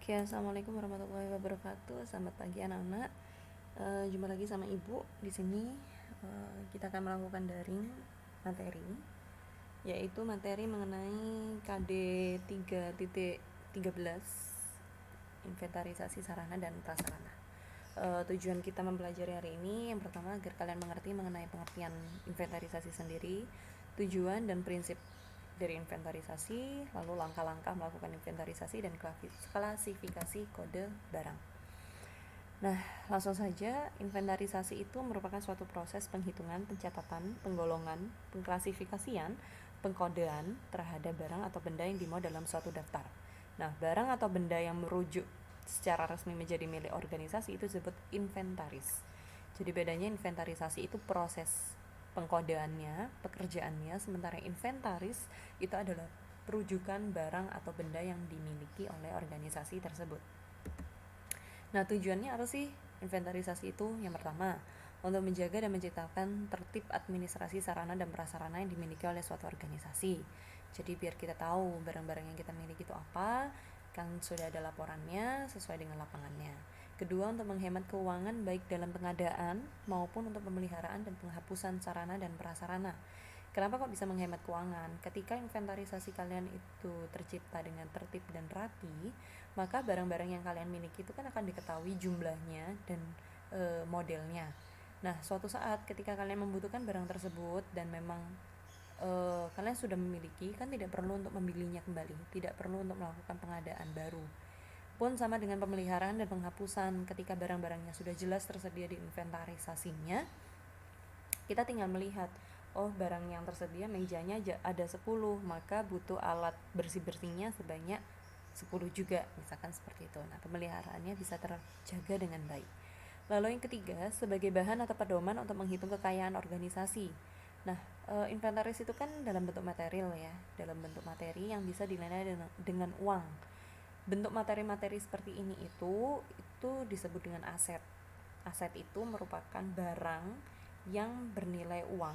Oke, assalamualaikum warahmatullahi wabarakatuh. Selamat pagi anak-anak. Jumpa lagi sama ibu di sini. Kita akan melakukan daring materi, yaitu materi mengenai KD 3.13 inventarisasi sarana dan prasarana. Tujuan kita mempelajari hari ini yang pertama agar kalian mengerti mengenai pengertian inventarisasi sendiri, tujuan dan prinsip dari inventarisasi, lalu langkah-langkah melakukan inventarisasi dan klasifikasi kode barang. Nah, langsung saja, inventarisasi itu merupakan suatu proses penghitungan, pencatatan, penggolongan, pengklasifikasian, pengkodean terhadap barang atau benda yang dimuat dalam suatu daftar. Nah, barang atau benda yang merujuk secara resmi menjadi milik organisasi itu disebut inventaris. Jadi bedanya inventarisasi itu proses pengkodeannya, pekerjaannya, sementara inventaris itu adalah perujukan barang atau benda yang dimiliki oleh organisasi tersebut. Nah, tujuannya apa sih inventarisasi itu? Yang pertama, untuk menjaga dan menciptakan tertib administrasi sarana dan prasarana yang dimiliki oleh suatu organisasi. Jadi biar kita tahu barang-barang yang kita miliki itu apa, kan sudah ada laporannya sesuai dengan lapangannya. Kedua, untuk menghemat keuangan baik dalam pengadaan maupun untuk pemeliharaan dan penghapusan sarana dan prasarana. Kenapa kok bisa menghemat keuangan? Ketika inventarisasi kalian itu tercipta dengan tertib dan rapi, maka barang-barang yang kalian miliki itu kan akan diketahui jumlahnya dan modelnya. Nah, suatu saat ketika kalian membutuhkan barang tersebut dan memang kalian sudah memiliki, kan tidak perlu untuk membelinya kembali, tidak perlu untuk melakukan pengadaan baru. Pun sama dengan pemeliharaan dan penghapusan, ketika barang-barangnya sudah jelas tersedia di inventarisasinya, kita tinggal melihat, oh barang yang tersedia mejanya ada 10, maka butuh alat bersih-bersihnya sebanyak 10 juga, misalkan seperti itu. Nah, pemeliharaannya bisa terjaga dengan baik. Lalu yang ketiga, sebagai bahan atau pedoman untuk menghitung kekayaan organisasi. Nah, inventaris itu kan dalam bentuk material ya, dalam bentuk materi yang bisa dinilai dengan uang. Bentuk materi-materi seperti ini itu disebut dengan aset. Aset itu merupakan barang yang bernilai uang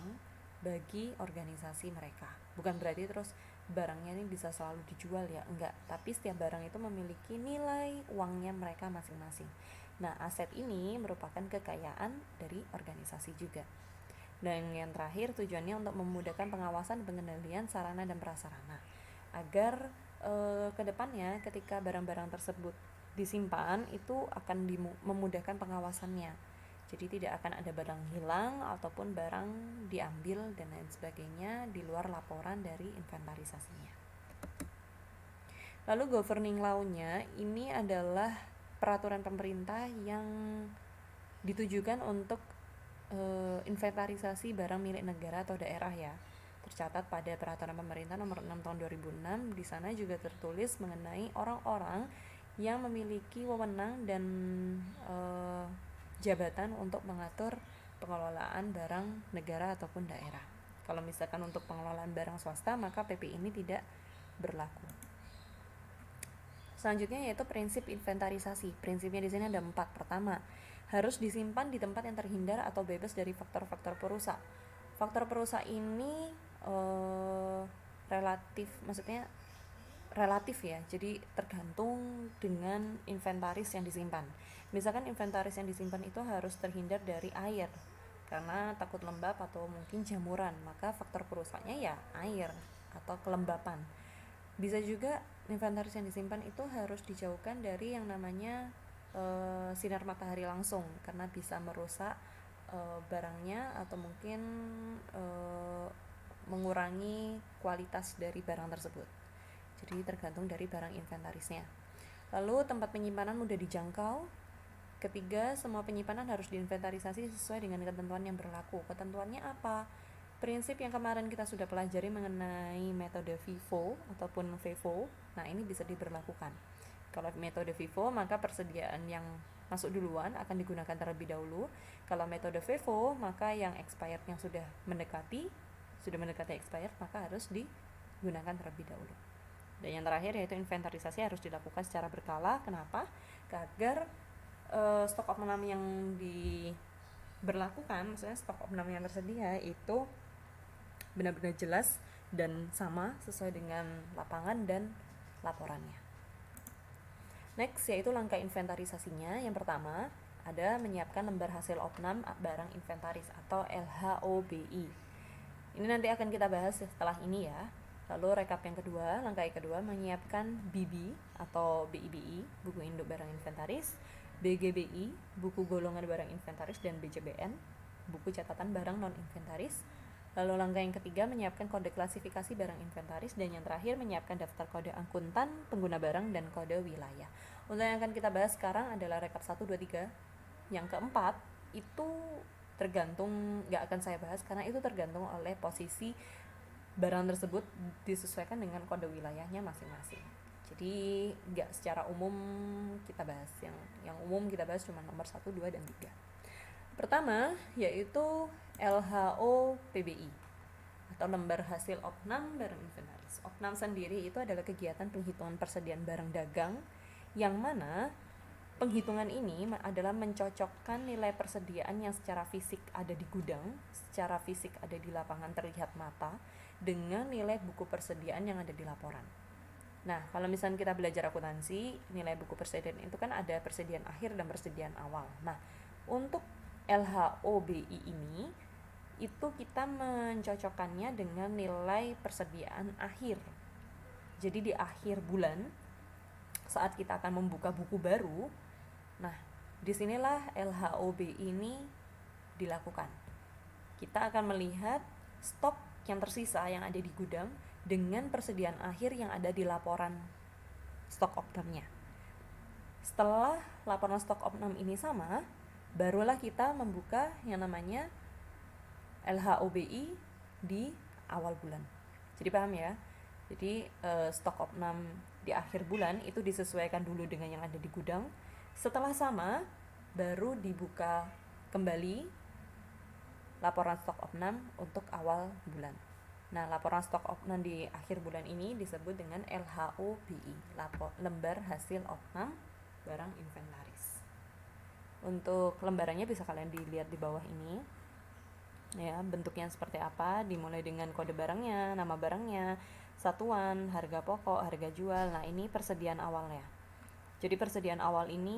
bagi organisasi mereka. Bukan berarti terus barangnya ini bisa selalu dijual ya, enggak. Tapi setiap barang itu memiliki nilai uangnya mereka masing-masing. Nah, aset ini merupakan kekayaan dari organisasi juga. Dan yang terakhir, tujuannya untuk memudahkan pengawasan dan pengendalian sarana dan prasarana agar kedepannya ketika barang-barang tersebut disimpan itu akan memudahkan pengawasannya. Jadi tidak akan ada barang hilang ataupun barang diambil dan lain sebagainya di luar laporan dari inventarisasinya. Lalu governing law-nya ini adalah peraturan pemerintah yang ditujukan untuk inventarisasi barang milik negara atau daerah ya. Tercatat pada peraturan pemerintah nomor 6 tahun 2006. Di sana juga tertulis mengenai orang-orang yang memiliki wewenang dan jabatan untuk mengatur pengelolaan barang negara ataupun daerah. Kalau misalkan untuk pengelolaan barang swasta, maka PP ini tidak berlaku. Selanjutnya yaitu prinsip inventarisasi. Prinsipnya di sini ada 4. Pertama, harus disimpan di tempat yang terhindar atau bebas dari faktor-faktor perusak. Faktor perusak ini relatif ya, jadi tergantung dengan inventaris yang disimpan. Misalkan inventaris yang disimpan itu harus terhindar dari air karena takut lembab atau mungkin jamuran, maka faktor perusaknya ya air atau kelembapan. Bisa juga inventaris yang disimpan itu harus dijauhkan dari yang namanya sinar matahari langsung karena bisa merusak barangnya atau mungkin mengurangi kualitas dari barang tersebut. Jadi tergantung dari barang inventarisnya. Lalu tempat penyimpanan mudah dijangkau. Ketiga, semua penyimpanan harus diinventarisasi sesuai dengan ketentuan yang berlaku. Ketentuannya apa? Prinsip yang kemarin kita sudah pelajari mengenai metode FIFO ataupun FIFO, nah ini bisa diberlakukan. Kalau metode FIFO, maka persediaan yang masuk duluan akan digunakan terlebih dahulu. Kalau metode FIFO, maka yang expired yang sudah mendekati expired, maka harus digunakan terlebih dahulu. Dan yang terakhir yaitu inventarisasi harus dilakukan secara berkala. Kenapa? Agar stok opname yang diberlakukan, maksudnya stok opname yang tersedia itu benar-benar jelas dan sama sesuai dengan lapangan dan laporannya. Next yaitu langkah inventarisasinya. Yang pertama ada menyiapkan lembar hasil opnam barang inventaris atau LHOBI. Ini nanti akan kita bahas setelah ini ya. Lalu rekap yang kedua, langkah yang kedua menyiapkan BB atau BIBI, buku induk barang inventaris, BGBI, buku golongan barang inventaris, dan BJBN, buku catatan barang non inventaris. Lalu langkah yang ketiga menyiapkan kode klasifikasi barang inventaris, dan yang terakhir menyiapkan daftar kode akuntan, pengguna barang, dan kode wilayah. Untuk yang akan kita bahas sekarang adalah rekap 1, 2, 3. Yang keempat itu tergantung, nggak akan saya bahas karena itu tergantung oleh posisi barang tersebut disesuaikan dengan kode wilayahnya masing-masing. Jadi nggak secara umum kita bahas, yang umum kita bahas cuma nomor 1, 2, dan 3. Pertama yaitu LHOPBI atau lembar hasil opnam barang inventaris. Opnam sendiri itu adalah kegiatan penghitungan persediaan barang dagang yang mana penghitungan ini adalah mencocokkan nilai persediaan yang secara fisik ada di gudang, secara fisik ada di lapangan terlihat mata, dengan nilai buku persediaan yang ada di laporan. Nah, kalau misalnya kita belajar akuntansi, nilai buku persediaan itu kan ada persediaan akhir dan persediaan awal. Nah, untuk LHOBI ini, itu kita mencocokkannya dengan nilai persediaan akhir. Jadi di akhir bulan, saat kita akan membuka buku baru, nah, disinilah LHOB ini dilakukan. Kita akan melihat stok yang tersisa yang ada di gudang dengan persediaan akhir yang ada di laporan stok opnamnya. Setelah laporan stok opnam ini sama, barulah kita membuka yang namanya LHOBI di awal bulan. Jadi paham ya? Jadi stok opnam di akhir bulan itu disesuaikan dulu dengan yang ada di gudang. Setelah sama, baru dibuka kembali laporan stok opnam untuk awal bulan. Nah, laporan stok opnam di akhir bulan ini disebut dengan LHOBI, lembar hasil opnam barang inventaris. Untuk lembarannya bisa kalian dilihat di bawah ini. Ya, bentuknya seperti apa, dimulai dengan kode barangnya, nama barangnya, satuan, harga pokok, harga jual. Nah, ini persediaan awalnya. Jadi persediaan awal ini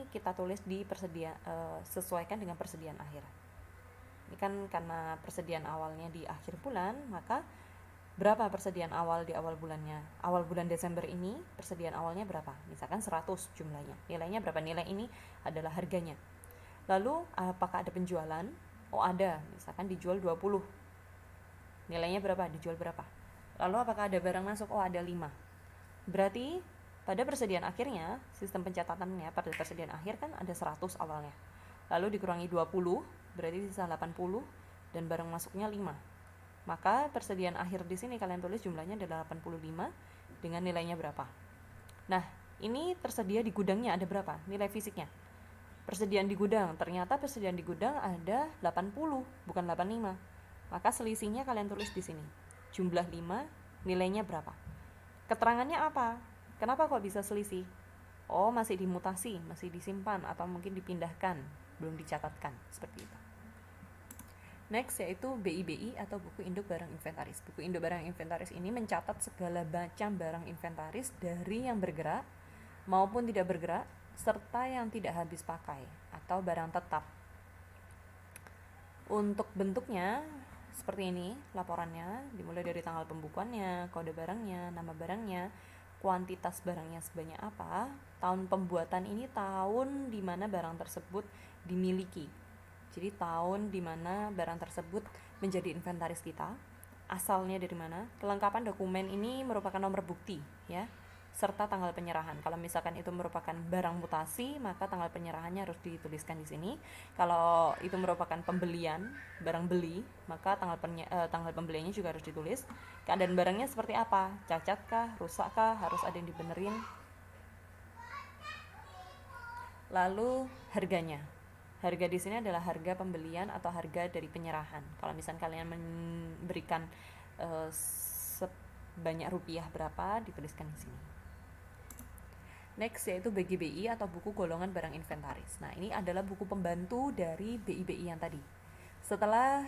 kita tulis di sesuaikan dengan persediaan akhir. Ini kan karena persediaan awalnya di akhir bulan, maka berapa persediaan awal di awal bulannya? Awal bulan Desember ini persediaan awalnya berapa? Misalkan 100 jumlahnya. Nilainya berapa? Nilai ini adalah harganya. Lalu apakah ada penjualan? Oh, ada. Misalkan dijual 20. Nilainya berapa? Dijual berapa? Lalu apakah ada barang masuk? Oh, ada 5. Berarti pada persediaan akhirnya, sistem pencatatannya pada persediaan akhir kan ada 100 awalnya. Lalu dikurangi 20, berarti sisa 80, dan barang masuknya 5. Maka persediaan akhir di sini kalian tulis jumlahnya adalah 85 dengan nilainya berapa. Nah, ini tersedia di gudangnya ada berapa? Nilai fisiknya. Persediaan di gudang, ternyata persediaan di gudang ada 80, bukan 85. Maka selisihnya kalian tulis di sini. Jumlah 5, nilainya berapa? Keterangannya apa? Kenapa kok bisa selisih? Oh, masih dimutasi, masih disimpan, atau mungkin dipindahkan, belum dicatatkan, seperti itu. Next yaitu BIBI atau buku induk barang inventaris. Buku induk barang inventaris ini mencatat segala macam barang inventaris dari yang bergerak maupun tidak bergerak, serta yang tidak habis pakai atau barang tetap. Untuk bentuknya seperti ini laporannya, dimulai dari tanggal pembukuannya, kode barangnya, nama barangnya, kuantitas barangnya sebanyak apa, tahun pembuatan ini tahun di mana barang tersebut dimiliki. Jadi tahun di mana barang tersebut menjadi inventaris kita, asalnya dari mana, kelengkapan dokumen ini merupakan nomor bukti ya, serta tanggal penyerahan. Kalau misalkan itu merupakan barang mutasi, maka tanggal penyerahannya harus dituliskan di sini. Kalau itu merupakan pembelian, barang beli, maka tanggal pembeliannya juga harus ditulis. Keadaan barangnya seperti apa? Cacatkah, rusakkah, harus ada yang dibenerin. Lalu harganya. Harga di sini adalah harga pembelian atau harga dari penyerahan. Kalau misalkan kalian memberikan sebanyak rupiah berapa, dituliskan di sini. Next yaitu BGBI atau buku golongan barang inventaris. Nah, ini adalah buku pembantu dari BIBI yang tadi. Setelah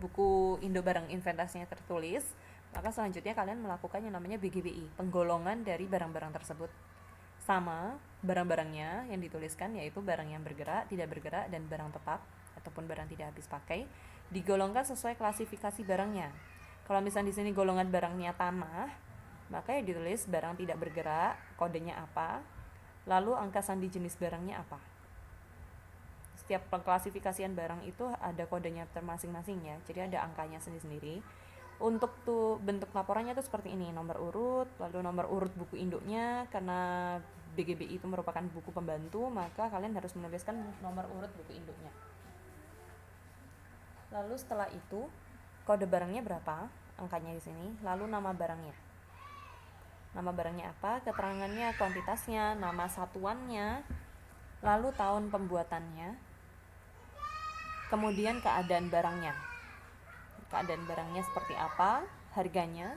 buku Indo barang inventarisnya tertulis, maka selanjutnya kalian melakukan yang namanya BGBI, penggolongan dari barang-barang tersebut. Sama, barang-barangnya yang dituliskan yaitu barang yang bergerak, tidak bergerak, dan barang tetap ataupun barang tidak habis pakai, digolongkan sesuai klasifikasi barangnya. Kalau misalnya di sini golongan barangnya tanah, maka ya ditulis barang tidak bergerak, kodenya apa, lalu angka sandi jenis barangnya apa. Setiap pengklasifikasian barang itu ada kodenya masing-masing ya, jadi ada angkanya sendiri-sendiri. Untuk tuh bentuk laporannya tuh seperti ini, nomor urut, lalu nomor urut buku induknya. Karena BGBI itu merupakan buku pembantu, maka kalian harus menuliskan nomor urut buku induknya. Lalu setelah itu kode barangnya berapa, angkanya di sini, lalu nama barangnya. Nama barangnya apa, keterangannya, kuantitasnya, nama satuannya, lalu tahun pembuatannya, kemudian keadaan barangnya. Keadaan barangnya seperti apa, harganya,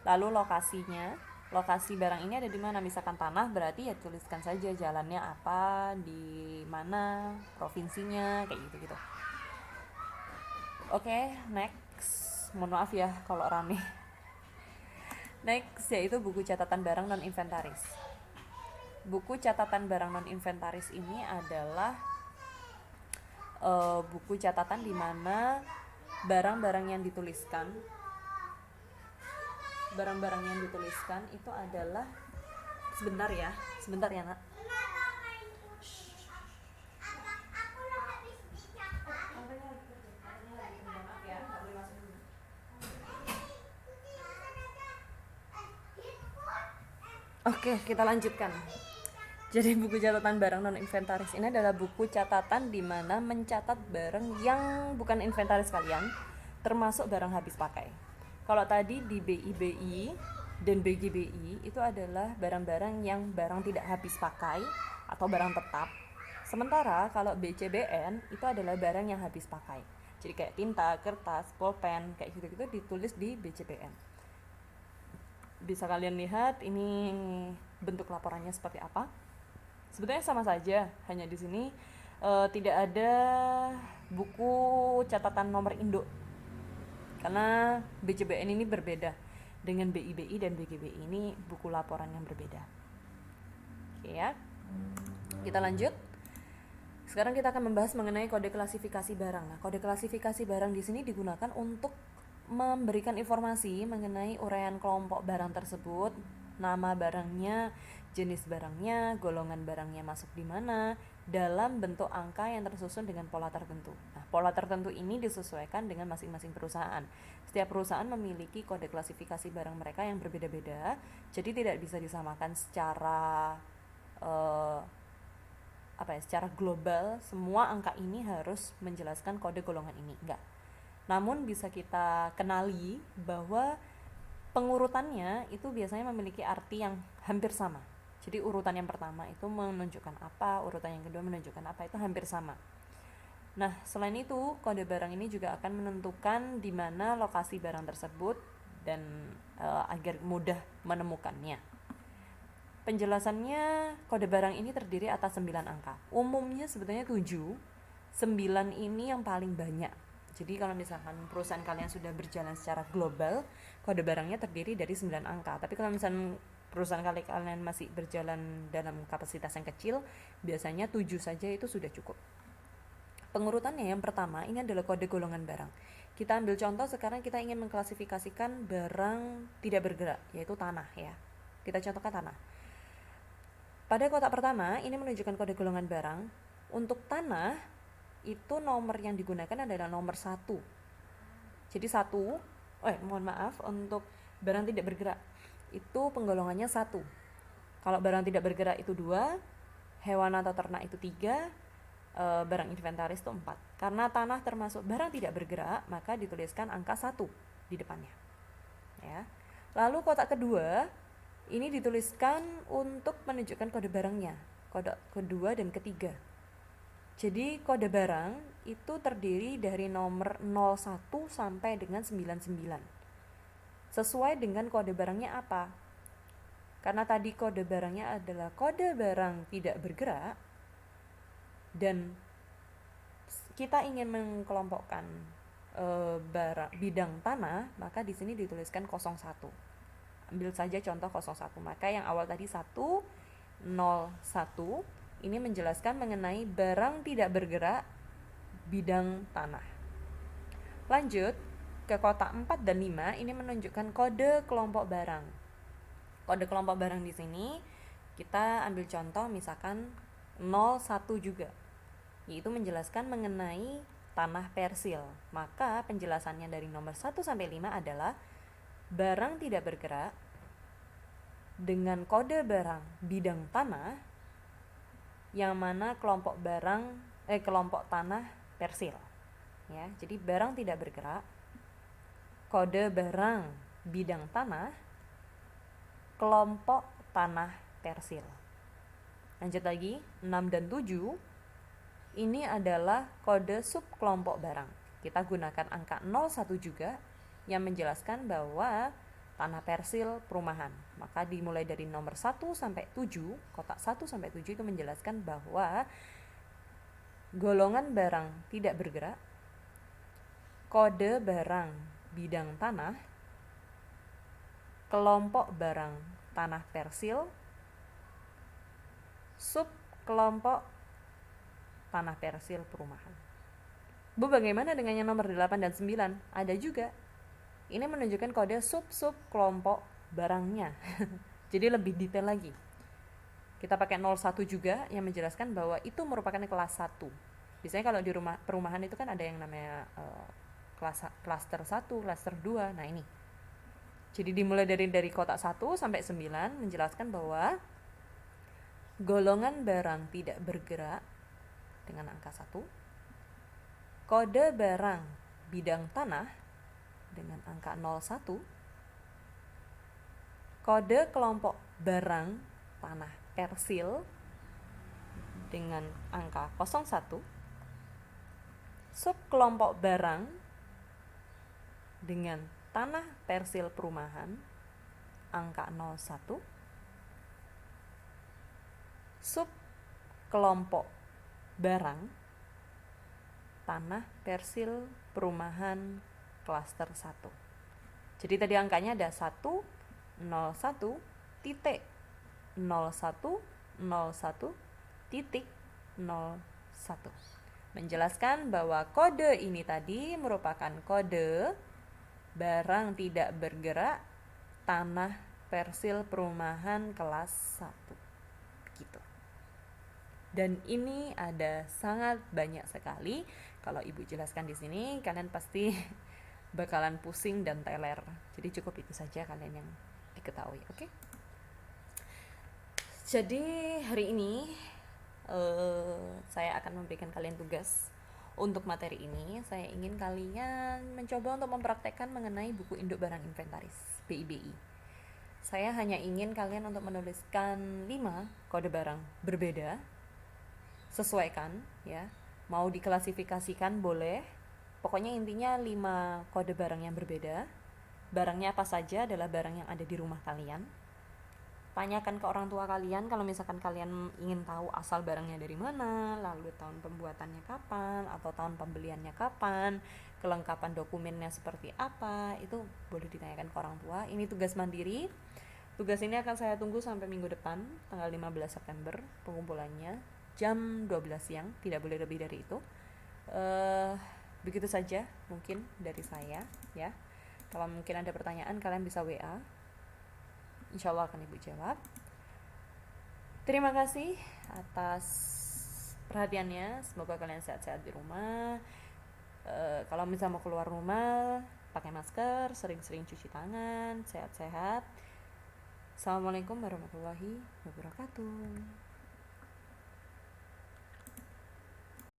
lalu lokasinya. Lokasi barang ini ada di mana? Misalkan tanah, berarti ya tuliskan saja jalannya apa, di mana, provinsinya, kayak gitu-gitu. Oke, next. Mohon maaf ya kalau rame. Next yaitu buku catatan barang non inventaris. Buku catatan barang non inventaris ini adalah buku catatan di mana barang-barang yang dituliskan itu adalah sebentar ya nak. Oke, kita lanjutkan. Jadi buku catatan barang non inventaris ini adalah buku catatan di mana mencatat barang yang bukan inventaris kalian, termasuk barang habis pakai. Kalau tadi di BIBI dan BGBI itu adalah barang-barang yang barang tidak habis pakai atau barang tetap. Sementara kalau BCBN itu adalah barang yang habis pakai. Jadi kayak tinta, kertas, pulpen, kayak gitu-gitu ditulis di BCBN. Bisa kalian lihat ini bentuk laporannya seperti apa. Sebetulnya sama saja, hanya di sini tidak ada buku catatan nomor induk. Karena BCBN ini berbeda dengan BIBI dan BGBI, ini buku laporan yang berbeda. Oke ya. Kita lanjut. Sekarang kita akan membahas mengenai kode klasifikasi barang. Nah, kode klasifikasi barang di sini digunakan untuk memberikan informasi mengenai uraian kelompok barang tersebut, nama barangnya, jenis barangnya, golongan barangnya masuk di mana, dalam bentuk angka yang tersusun dengan pola tertentu. Nah, pola tertentu ini disesuaikan dengan masing-masing perusahaan. Setiap perusahaan memiliki kode klasifikasi barang mereka yang berbeda-beda, jadi tidak bisa disamakan secara secara global. Semua angka ini harus menjelaskan kode golongan ini, enggak. Namun bisa kita kenali bahwa pengurutannya itu biasanya memiliki arti yang hampir sama. Jadi urutan yang pertama itu menunjukkan apa, urutan yang kedua menunjukkan apa, itu hampir sama. Nah, selain itu, kode barang ini juga akan menentukan di mana lokasi barang tersebut dan agar mudah menemukannya. Penjelasannya, kode barang ini terdiri atas 9 angka. Umumnya sebetulnya 7, 9 ini yang paling banyak. Jadi kalau misalkan perusahaan kalian sudah berjalan secara global, kode barangnya terdiri dari 9 angka. Tapi kalau misalkan perusahaan kalian masih berjalan dalam kapasitas yang kecil, biasanya 7 saja itu sudah cukup. Pengurutannya yang pertama, ini adalah kode golongan barang. Kita ambil contoh, sekarang kita ingin mengklasifikasikan barang tidak bergerak, yaitu tanah ya. Kita contohkan tanah. Pada kotak pertama, ini menunjukkan kode golongan barang. Untuk tanah, itu nomor yang digunakan adalah nomor 1. Jadi untuk barang tidak bergerak itu penggolongannya 1. Kalau barang tidak bergerak itu 2, hewan atau ternak itu 3, barang inventaris itu 4. Karena tanah termasuk barang tidak bergerak, maka dituliskan angka 1 di depannya ya. Lalu kotak kedua ini dituliskan untuk menunjukkan kode barangnya, kode kedua dan ketiga. Jadi kode barang itu terdiri dari nomor 01 sampai dengan 99. Sesuai dengan kode barangnya apa? Karena tadi kode barangnya adalah kode barang tidak bergerak dan kita ingin mengkelompokkan bidang tanah, maka di sini dituliskan 01. Ambil saja contoh 01. Maka yang awal tadi 1, 01 ini menjelaskan mengenai barang tidak bergerak bidang tanah. Lanjut ke kotak 4 dan 5, ini menunjukkan kode kelompok barang. Kode kelompok barang di sini kita ambil contoh misalkan 01 juga, yaitu menjelaskan mengenai tanah persil. Maka penjelasannya dari nomor 1 sampai 5 adalah barang tidak bergerak dengan kode barang bidang tanah yang mana kelompok tanah persil. Ya, jadi barang tidak bergerak, kode barang bidang tanah, kelompok tanah persil. Lanjut lagi, 6 dan 7 ini adalah kode subkelompok barang. Kita gunakan angka 01 juga yang menjelaskan bahwa tanah persil perumahan. Maka dimulai dari nomor 1 sampai 7, kotak 1 sampai 7 itu menjelaskan bahwa golongan barang tidak bergerak, kode barang bidang tanah, kelompok barang tanah persil, sub kelompok tanah persil perumahan. Bu, bagaimana dengan yang nomor 8 dan 9? Ada juga. Ini menunjukkan kode sub-sub kelompok barangnya. Jadi lebih detail lagi. Kita pakai 01 juga yang menjelaskan bahwa itu merupakan kelas 1. Biasanya kalau di rumah perumahan itu kan ada yang namanya klaster 1, klaster 2. Nah, ini. Jadi dimulai dari kotak 1 sampai 9 menjelaskan bahwa golongan barang tidak bergerak dengan angka 1, kode barang bidang tanah dengan angka 01, kode kelompok barang tanah persil dengan angka 01, sub kelompok barang dengan tanah persil perumahan angka 01, sub kelompok barang tanah persil perumahan klaster 1. Jadi tadi angkanya ada 1, 01, titik 01, 01, titik 01. Menjelaskan bahwa kode ini tadi merupakan kode barang tidak bergerak tanah persil perumahan kelas 1. Gitu. Dan ini ada sangat banyak sekali. Kalau Ibu jelaskan di sini, kalian pasti bakalan pusing dan teler. Jadi cukup itu saja kalian yang diketahui, oke? Jadi hari ini saya akan memberikan kalian tugas untuk materi ini. Saya ingin kalian mencoba untuk mempraktekkan mengenai buku induk barang inventaris BIBI. Saya hanya ingin kalian untuk menuliskan 5 kode barang berbeda. Sesuaikan ya, mau diklasifikasikan boleh, pokoknya intinya 5 kode barang yang berbeda. Barangnya apa saja adalah barang yang ada di rumah kalian. Tanyakan ke orang tua kalian kalau misalkan kalian ingin tahu asal barangnya dari mana, lalu tahun pembuatannya kapan, atau tahun pembeliannya kapan, kelengkapan dokumennya seperti apa, itu boleh ditanyakan ke orang tua. Ini tugas mandiri. Tugas ini akan saya tunggu sampai minggu depan, tanggal 15 September, pengumpulannya jam 12 siang, tidak boleh lebih dari itu. Begitu saja mungkin dari saya ya. Kalau mungkin ada pertanyaan, kalian bisa WA, insya Allah akan Ibu jawab. Terima kasih atas perhatiannya, semoga kalian sehat-sehat di rumah. Kalau misalnya mau keluar rumah, pakai masker, sering-sering cuci tangan, sehat-sehat. Assalamualaikum warahmatullahi wabarakatuh.